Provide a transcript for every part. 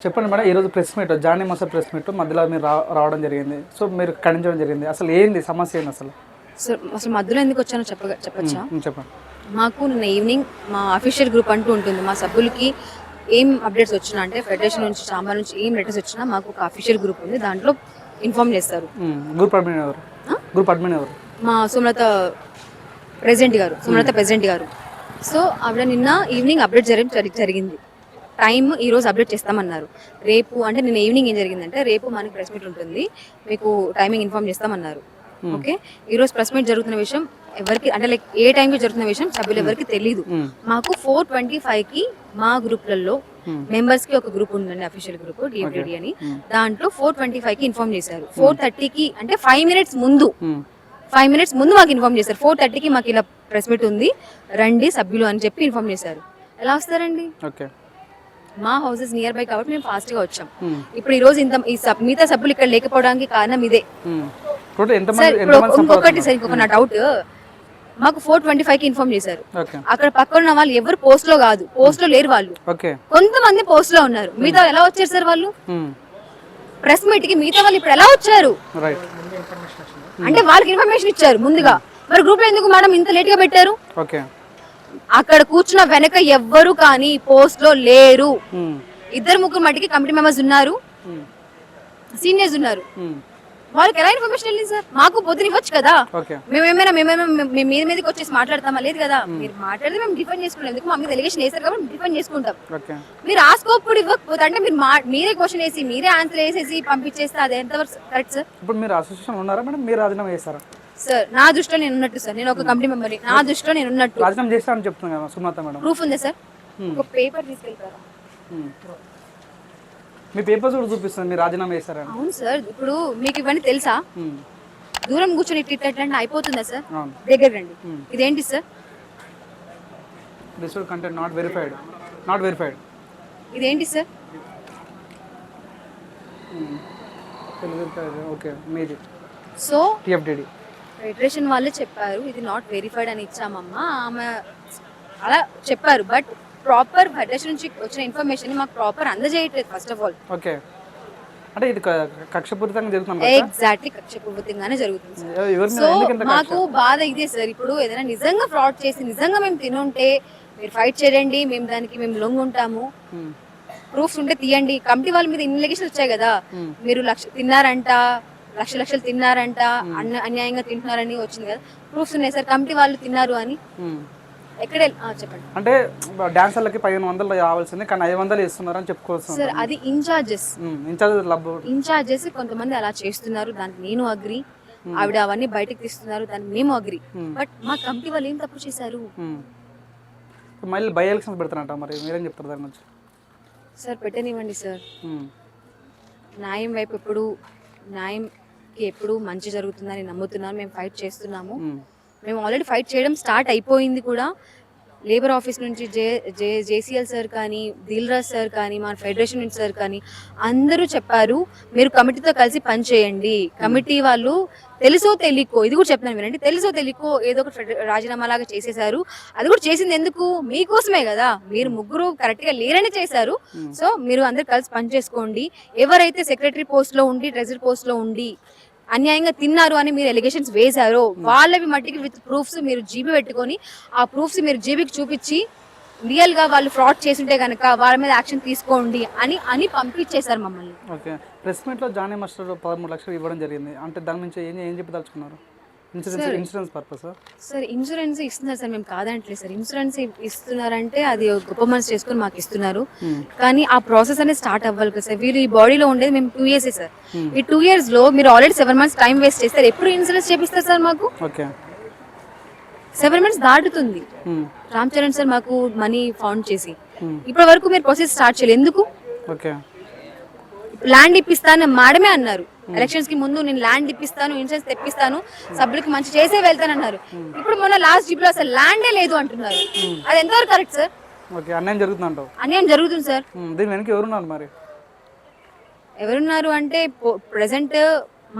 చెప్పండి మేడం, ఈరోజు press meet Jani master press meet మధ్యలో మీరు రావడం జరిగింది. సో మీరు ఖండించడం జరిగింది. అసలు ఏంది సమస్య ఏంది అసలు? సార్ అసలు మధ్యలో ఎందుకు వచ్చానో చెప్పచ్చా? చెప్పండి. మాకు నిన్న ఈవినింగ్ మా అఫీషియల్ గ్రూప్ అంటూ ఉంటుంది. మా సభ్యులకి ఏం అప్డేట్స్ వచ్చినా అంటే ఫెడరేషన్ నుంచి చాంబర్ నుంచి ఏం లెటర్స్ వచ్చినా మాకు ఒక అఫీషియల్ గ్రూప్ ఉంది, దాంట్లో ఇన్ఫార్మ్ చేస్తారు. గ్రూప్ అడ్మిన్ ఎవరు? గ్రూప్ అడ్మిన్ ఎవరు? మా సుమలత ప్రెసిడెంట్ గారు. సో ఆవిడ నిన్న ఈవినింగ్ అప్డేట్ జరిగింది. టైం ఈ రోజు అప్డేట్ చేస్తామన్నారు. రేపు అంటే నిన్న ఈవినింగ్ ఏం జరిగిందంటే, రేపు మనకి ప్రెస్ మీట్ ఉంటుంది, మీకు టైమింగ్ ఇన్ఫార్మ్ చేస్తామన్నారు. ఓకే, ఈ రోజు ప్రెస్ మీట్ జరుగుతున్న విషయం ఎవరికి అంటే లైక్ ఏ టైంకి జరుగుతున్న విషయం సభ్యులు ఎవరికి తెలియదు. మాకు 4:25కి మా గ్రూప్లలో మెంబర్స్ కి ఒక గ్రూప్ ఉందండి, అఫీషియల్ గ్రూప్ డిఎఫ్డిడి అని. దాంట్లో 4:25కి ఇన్ఫార్మ్ చేశారు. 4:30కి అంటే 5 minutes ముందు మాకు ఇన్ఫార్మ్ చేశారు. 4:30కి మాకు ఇలా ప్రెస్ మీట్ ఉంది, రండి సభ్యులు అని చెప్పి ఇన్ఫార్మ్ చేశారు. ఎలా వస్తారండి? మా హౌసెస్ నియర్ బై కాబట్టి మేము ఫాస్ట్ గా వచ్చాం. ఇప్పుడు ఈ రోజు మిగతా సభ్యులు ఇక్కడ లేకపోవడానికి కారణం ఇదే. ఇంకొక నా డౌట్, మాకు 4:25కి ఇన్ఫార్మ్ చేశారు. అక్కడ పక్కన ఉన్న వాళ్ళు ఎవరు పోస్ట్ లో కాదు, పోస్ట్ లో లేరు వాళ్ళు. కొంతమంది పోస్ట్ లో ఉన్నారు, మిగతా ఎలా వచ్చారు సార్ వాళ్ళు? ప్రెస్ మీట్ కి మిగతా వాళ్ళు ఇప్పుడు ఎలా వచ్చారు అంటే వాళ్ళకి ఇన్ఫర్మేషన్ ఇచ్చారు ముందుగా. మరి గ్రూప్ లో ఎందుకు మేడం ఇంత లేట్ గా పెట్టారు? అక్కడ కూర్చున్న వెనక ఎవ్వరు కానీ పోస్ట్ లో లేరు. 2-3 మట్టికి కమిటీ మెంబర్స్ ఉన్నారు, సీనియర్స్ ఉన్నారు. వాళ్ళకి ఎలా ఇన్ఫర్మేషన్ వెళ్ళింది సార్? మాకు పొద్దున ఇవ్వచ్చు కదా. మేమేమైనా మీద మీదకి వచ్చేసి మాట్లాడతామా? లేదు కదా. మీరు మాట్లాడితే మేము డిఫెండ్ చేసుకుంటాం. ఎందుకు మా మీద ఎలిగేషన్ వేసారు కాబట్టి డిఫెండ్ చేసుకుంటాం. మీరు ఆ స్కోప్ కూడా ఇవ్వకపోతే అంటే మీరు మీరే క్వశ్చన్ వేసి మీరే ఆన్సర్ వేసేసి పంపించేస్తే అది ఎంతవరకు కరెక్ట్ సార్? ఇప్పుడు మీరు అసోసియేషన్ ఉన్నారా మేడం? మీరు రాజీనామా చేస్తారా? సార్ నా దృష్టిలో నేను ఉన్నట్టు సార్, నేను ఒక కమిటీ మెంబర్, నా దృష్టిలో నేను ఉన్నట్టు. రాజీనామా చేస్తానని చెప్తున్నా కదా సుమలత మేడం. ప్రూఫ్ ఉందా సార్? ఒక పేపర్ తీసుకెళ్తారా? మీ పేపర్స్ కూడా చూపిస్తుంది మీరు రాజీనామా చేస్తారా? అవును సార్. ఇప్పుడు మీకు ఇవన్నీ తెలుసా? దూరం కూర్చొని ఇట్లా అయిపోతుందా సార్? దగ్గర రండి. ఇదేంటి sir? This content not verified. ఇదేంటి సార్? ఓకే, మీది. సో టిఎఫ్డిడి ఫెడరేషన్ వాళ్ళే చెప్పారు ఇది నాట్ వెరిఫైడ్ అని ఇచ్చామమ్మా, ఆమె అలా చెప్పారు. బట్ ప్రాపర్ ఫెడరేషన్ నుంచి వచ్చిన ఇన్ఫర్మేషన్ మాకు ప్రాపర్ అందజేయట్లేదు ఫస్ట్ ఆఫ్ ఆల్. ఓకే, అంటే ఇది కక్షపూరితంగా జరుగుతుంది. ఎగ్జాక్ట్లీ కక్షపూరితంగానే జరుగుతుంది. సో మాకు బాధ ఇదే సార్. ఇప్పుడు ఏదైనా నిజంగా ఫ్రాడ్ చేసి నిజంగా మేము తినుంటే మీరు ఫైట్ చేయండి, మేము లొంగుంటాము. ప్రూఫ్స్ ఉంటే తీయండి. కమిటీ వాళ్ళ మీద ఇన్వెస్టిగేషన్ వచ్చాయి కదా, మీరు లక్షలు తిన్నారంట, అన్యాయంగా తింటున్నారని వచ్చింది కదా, ప్రూఫ్స్ ఉన్నాయి సార్. కమిటీ వాళ్ళు తిన్నారు అని ఎక్కడ చెప్పండి. అంటే డాన్సర్లకి 1500 రావాల్సింది కానీ 500 ఇస్తున్నారు అని చెప్పుకోవచ్చు సార్. అది ఇన్ఛార్జెస్ కొంతమంది అలా చేస్తున్నారు, దానికి నేను అగ్రి. ఆవిడ అవన్నీ బయటకు తీస్తున్నారు, దానికి మేము అగ్రి. బట్ మా కమిటీ వాళ్ళు ఏం తప్పు చేశారు? మళ్ళీ బై ఎలక్షన్స్ పెడతారంట, మరి మీరేం చెప్తారు దాని గురించి? సార్ పెట్టనివ్వండి సార్. న్యాయం వైపు న్యాయంకి ఎప్పుడు మంచి జరుగుతుందని నమ్ముతున్నాను. మేము ఫైట్ చేస్తున్నాము. మేము ఆల్రెడీ ఫైట్ చేయడం స్టార్ట్ అయిపోయింది కూడా. లేబర్ ఆఫీస్ నుంచి జేసీఎల్ సార్ కానీ, దిల్రాజ్ సార్ కానీ, మన ఫెడరేషన్ నుంచి సార్ కానీ అందరూ చెప్పారు మీరు కమిటీతో కలిసి పని చేయండి. కమిటీ వాళ్ళు తెలుసో తెలియకో, ఇది కూడా చెప్తాను వినండి, తెలుసో తెలియకో ఏదో ఒకటి రాజీనామా లాగా చేసేసారు. అది కూడా చేసింది ఎందుకు? మీకోసమే కదా. మీరు ముగ్గురు కరెక్ట్ గా లేరని చేశారు. సో మీరు అందరు కలిసి పని చేసుకోండి. ఎవరైతే సెక్రటరీ పోస్ట్ లో ఉండి, ట్రెజరీ పోస్ట్ లో ఉండి అన్యాయంగా తిన్నారు అని మీరు ఎలిగేషన్స్ వేశారో వాళ్ళవి మట్టికి విత్ ప్రూఫ్స్ మీరు జీబీ పెట్టుకొని, ఆ ప్రూఫ్స్ మీరు జీబీకి చూపించి రియల్ గా వాళ్ళు ఫ్రాడ్ చేస్తుంటే కనుక వాళ్ళ మీద యాక్షన్ తీసుకోండి అని పంపించేశారు మమ్మల్ని. ఓకే, ప్రెస్ మీట్ లో జానీ మాస్టర్ 13 లక్షలు ఇవ్వడం జరిగింది అంటే దాని నుంచి ఏం చెప్పదలుచుకున్నారు? Insurance purpose sir. ఇన్సూరెన్స్ ఇస్తున్నారు సార్, మేము కాదంటలేదు సార్. ఇన్సూరెన్స్ ఇస్తున్నారంటే అది గొప్ప మనసు చేసుకుని మాకు ఇస్తున్నారు, కానీ ఆ ప్రాసెస్ అనేది స్టార్ట్ అవ్వాలి కదా సార్. వీళ్ళు ఈ బాడీలో ఉండేది మేము 2 years సార్. ఈ 2 years లో మీరు ఆల్రెడీ 7 months టైం వేస్ట్ చేస్తారు. ఎప్పుడు ఇన్సూరెన్స్ చేపిస్తారు సార్ మాకు? 7 months దాటుతుంది. రామ్ చరణ్ సార్ మాకు మనీ ఫౌండ్ చేసి ఇప్పటి వరకు మీరు ప్రాసెస్ స్టార్ట్ చేయలేదు ఎందుకు? ల్యాండ్ ఇప్పిస్తాను మేడమే అన్నారు. ఎలక్షన్స్ కి ముందు నేను ల్యాండ్ ఇప్పిస్తాను, ఇన్సూరెన్స్ తెప్పిస్తాను, సభ్యులకి మంచి చేసే వెళ్తానన్నారు. ఇప్పుడు మొన్న లాస్ట్ జీప్ లో అసలు ల్యాండే లేదు అంటున్నారు. అది ఎంతవరకు కరెక్ట్ సార్? అన్యాయం జరుగుతుంది సార్. ఎవరున్నారు అంటే ప్రెసెంట్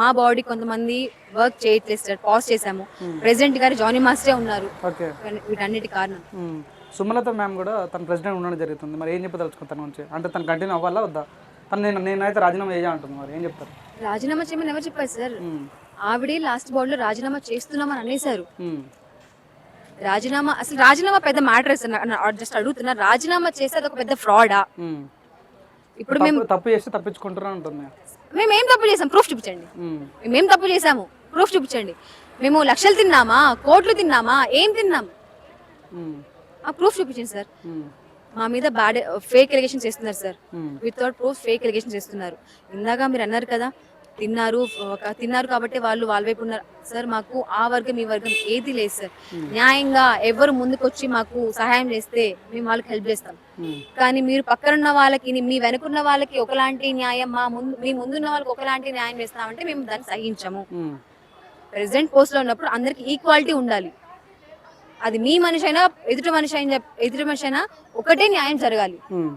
మా బాడీ కొంతమంది వర్క్ చేయట్లేదు సార్, పాజ్ చేసాము. ప్రెసిడెంట్ గారు జానీ మాస్టరే ఉన్నారు వీటన్నిటి కారణం. సుమలత మ్యామ్ కూడా తన ప్రెసిడెంట్ ఉండడం జరుగుతుంది. మరి ఏం చెప్పదలుచుకుంటాను అంటే తను కంటిన్యూ అవ్వాలా వద్దా? నేనైతే రాజీనామా చేయ అంటున్నాను, మరి ఏం చెప్తారు? రాజీనామా చేయమని ఎవరు చెప్పారు సార్? ఉమ్, ఆవిడే లాస్ట్ బోర్డులో రాజీనామా చేస్తున్నామని అనేసారు. ఉమ్, రాజీనామా అసలు రాజీనామా పెద్ద మ్యాటర్ జస్ట్ అడుగుతున్నా, రాజీనామా చేస్తే అదొక పెద్ద ఫ్రాడా? ఉమ్. ఇప్పుడు మేము తప్పు చేస్తే తప్పించుకుంటారు అంటుంది. మేమేం తప్పు చేసాం? ప్రూఫ్ చూపించండి. ఉమ్, మేమేం తప్పు చేసాము? ప్రూఫ్ చూపించండి. మేము లక్షలు తిన్నామా, కోట్లు తిన్నామా, ఏం తిన్నాం? ఉమ్, ఆ ప్రూఫ్ చూపించండి సార్. ఉమ్, మా మీద బ్యాడ్ ఫేక్ ఎలిగేషన్ చేస్తున్నారు సార్. ఉమ్, వితౌట్ ప్రూఫ్ ఫేక్ ఎలిగేషన్ చేస్తున్నారు. ఇందాక మీరు అన్నారు కదా, తిన్నారు కాబట్టి వాళ్ళు వాళ్ళ వైపు ఉన్నారు సార్. మాకు ఆ వర్గం ఈ వర్గం ఏది లేదు సార్. న్యాయంగా ఎవరు ముందుకొచ్చి మాకు సహాయం చేస్తే మేము వాళ్ళకి హెల్ప్ చేస్తాం. ఉమ్, కానీ మీరు పక్కనున్న వాళ్ళకి, మీ వెనుకున్న వాళ్ళకి ఒకలాంటి న్యాయం, మీ ముందున్న వాళ్ళకి ఒకలాంటి న్యాయం చేస్తామంటే మేము దాన్ని సహించము. ఉమ్, ప్రెసిడెంట్ పోస్ట్ లో ఉన్నప్పుడు అందరికి ఈక్వాలిటీ ఉండాలి. అది మీ మనిషి అయినా ఎదుటి మనిషి అయినా ఒకటే న్యాయం జరగాలి. ఉమ్.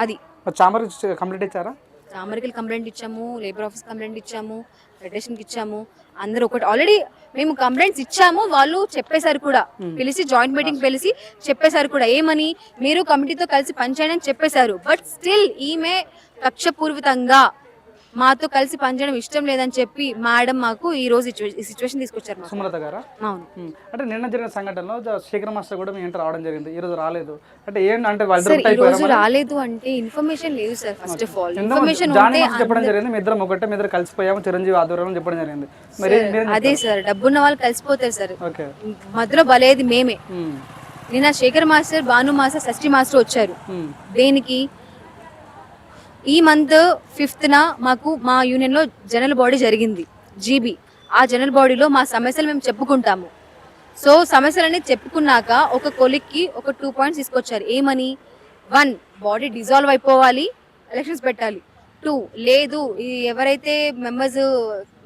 అది చాంబర్ కంప్లీట్ ఇచ్చారా? చామరికల్ కంప్లైంట్ ఇచ్చాము, లేబర్ ఆఫీస్ కంప్లైంట్ ఇచ్చాము, ఫెడరేషన్కి ఇచ్చాము. అందరూ ఒకటి ఆల్రెడీ మేము కంప్లైంట్స్ ఇచ్చాము. వాళ్ళు చెప్పేశారు కూడా, పిలిచి జాయింట్ మీటింగ్ పిలిచి చెప్పేశారు కూడా, ఏమని మీరు కమిటీతో కలిసి పనిచేయడం అని చెప్పేశారు. బట్ స్టిల్ ఈమె కక్షపూర్వితంగా మాతో కలిసి పనిచేయడం ఇష్టం లేదని చెప్పి మేడం మాకు ఈ రోజు ఈ సిచ్యువేషన్ తీసుకొచ్చారు. సుమలత గారా? అవును. అంటే నిన్న జరిగిన సంఘటనలో శేఖర్ మాస్టర్ కూడా మీ ఇంటి రావడం జరిగింది, ఈ రోజు రాలేదు అంటే ఏంటంటే సార్ ఈ రోజు రాలేదు అంటే ఇన్ఫర్మేషన్ లేదు sir. First of all information ఉంటే చెప్పడం జరిగింది, మీ ఇద్దరం ఒకటే, మీ ఇద్దరు కలిసిపోయాము చిరంజీవి ఆధ్వర్యంలో చెప్పడం జరిగింది. మరి అదే సార్, డబ్బున్న వాళ్ళు కలిసిపోతారు సార్. ఓకే, మధ్యలో బలేది మేమే. నిన్న శేఖర్ మాస్టర్, భాను మాస్టర్, షష్ఠి మాస్టర్ వచ్చారు. దేనికి? ఈ మంత్ 5th మాకు మా యూనియన్ లో జనరల్ బాడీ జరిగింది, జీబీ. ఆ జనరల్ బాడీలో మా సమస్యలు మేము చెప్పుకుంటాము. సో సమస్యలన్నీ చెప్పుకున్నాక ఒక కొలిక్కి ఒక 2 పాయింట్స్ తీసుకొచ్చారు. ఏమని? 1, బాడీ డిజాల్వ్ అయిపోవాలి, ఎలక్షన్స్ పెట్టాలి. 2, లేదు ఎవరైతే మెంబర్స్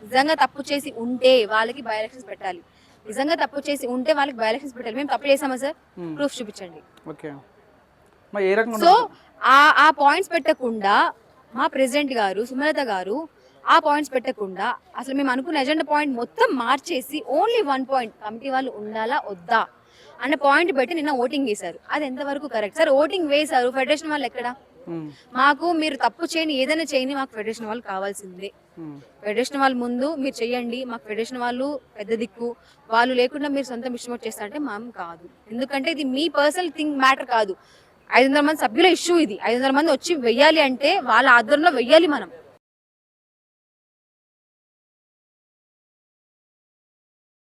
నిజంగా తప్పు చేసి ఉంటే వాళ్ళకి బై ఎలక్షన్స్ పెట్టాలి. నిజంగా తప్పు చేసి ఉంటే వాళ్ళకి బై ఎలక్షన్స్ పెట్టాలి. మేము తప్పు చేసామా సార్? ప్రూఫ్ చూపించండి. ఓకే, మరి ఏ రకంగా? సో ఆ పాయింట్స్ పెట్టకుండా మా ప్రెసిడెంట్ గారు సుమలత గారు ఆ పాయింట్స్ పెట్టకుండా అసలు మేము అనుకున్న ఎజెండా పాయింట్ మొత్తం మార్చేసి ఓన్లీ 1 పాయింట్ కమిటీ వాళ్ళు ఉండాలా వద్దా అన్న పాయింట్ పెట్టి నిన్న ఓటింగ్ వేశారు. అది ఎంతవరకు కరెక్ట్ సార్? ఓటింగ్ వేశారు, ఫెడరేషన్ వాళ్ళు ఎక్కడ? మాకు మీరు తప్పు చేయని ఏదైనా చేయని, మాకు ఫెడరేషన్ వాళ్ళు కావాల్సిందే. ఫెడరేషన్ వాళ్ళ ముందు మీరు చెయ్యండి, మాకు ఫెడరేషన్ వాళ్ళు పెద్ద దిక్కు. వాళ్ళు లేకుండా మీరు సొంతం ఇష్టం చేస్తా అంటే మేము కాదు. ఎందుకంటే ఇది మీ పర్సనల్ థింగ్ మ్యాటర్ కాదు. 500 మంది సభ్యుల ఇష్యూ ఇది. 500 మంది వచ్చి వెయ్యాలి అంటే వాళ్ళ ఆధ్వర్యంలో వెయ్యాలి మనం.